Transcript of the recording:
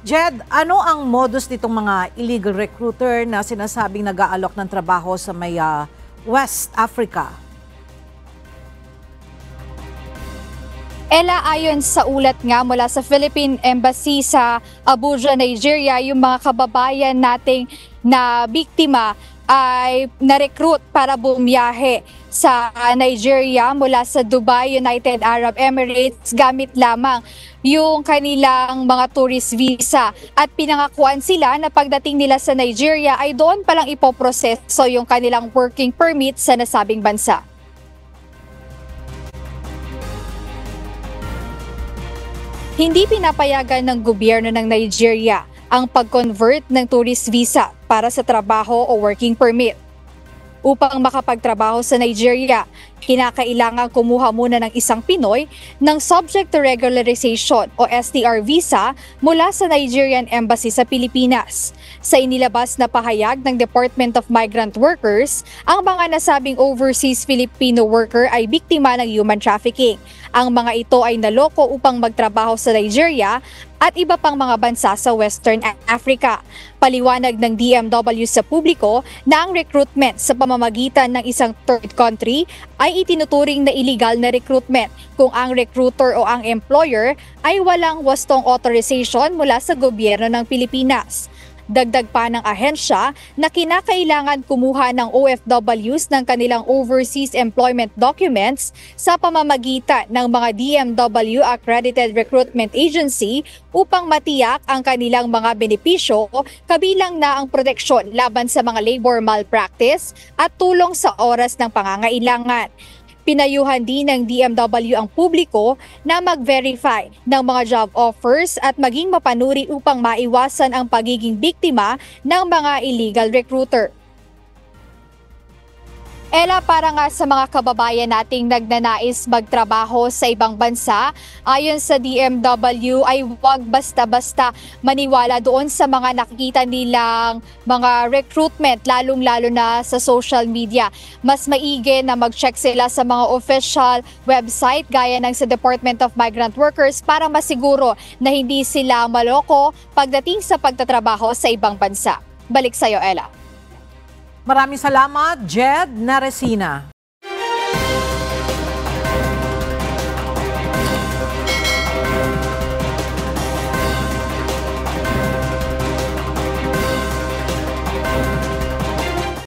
Jed, ano ang modus nitong mga illegal recruiter na sinasabing nag-aalok ng trabaho sa may West Africa? Ella, ayon sa ulat nga mula sa Philippine Embassy sa Abuja, Nigeria, yung mga kababayan nating na biktima ay na-recruit para bumiyahe sa Nigeria mula sa Dubai, United Arab Emirates gamit lamang yung kanilang mga tourist visa at pinangakuan sila na pagdating nila sa Nigeria ay doon palang ipoproseso yung kanilang working permit sa nasabing bansa. Hindi pinapayagan ng gobyerno ng Nigeria ang pag-convert ng tourist visa para sa trabaho o working permit. Upang makapagtrabaho sa Nigeria, kinakailangan kumuha muna ng isang Pinoy ng Subject to Regularization o STR visa mula sa Nigerian Embassy sa Pilipinas. Sa inilabas na pahayag ng Department of Migrant Workers, ang mga nasabing overseas Filipino worker ay biktima ng human trafficking. Ang mga ito ay naloko upang magtrabaho sa Nigeria at iba pang mga bansa sa Western Africa. Paliwanag ng DMW sa publiko na ang recruitment sa pamamagitan ng isang third country ay itinuturing na illegal na recruitment kung ang recruiter o ang employer ay walang wastong authorization mula sa gobyerno ng Pilipinas. Dagdag pa ng ahensya na kinakailangan kumuha ng OFWs ng kanilang overseas employment documents sa pamamagitan ng mga DMW Accredited Recruitment Agency upang matiyak ang kanilang mga benepisyo, kabilang na ang proteksyon laban sa mga labor malpractice at tulong sa oras ng pangangailangan. Pinayuhan din ng DMW ang publiko na mag-verify ng mga job offers at maging mapanuri upang maiwasan ang pagiging biktima ng mga illegal recruiter. Ella, para nga sa mga kababayan nating nagnanais magtrabaho sa ibang bansa, ayon sa DMW ay huwag basta-basta maniwala doon sa mga nakikita nilang mga recruitment, lalong-lalo na sa social media. Mas maigi na mag-check sila sa mga official website gaya ng sa Department of Migrant Workers para masiguro na hindi sila maloko pagdating sa pagtatrabaho sa ibang bansa. Balik sa'yo, Ella. Maraming salamat, Jed Naresina.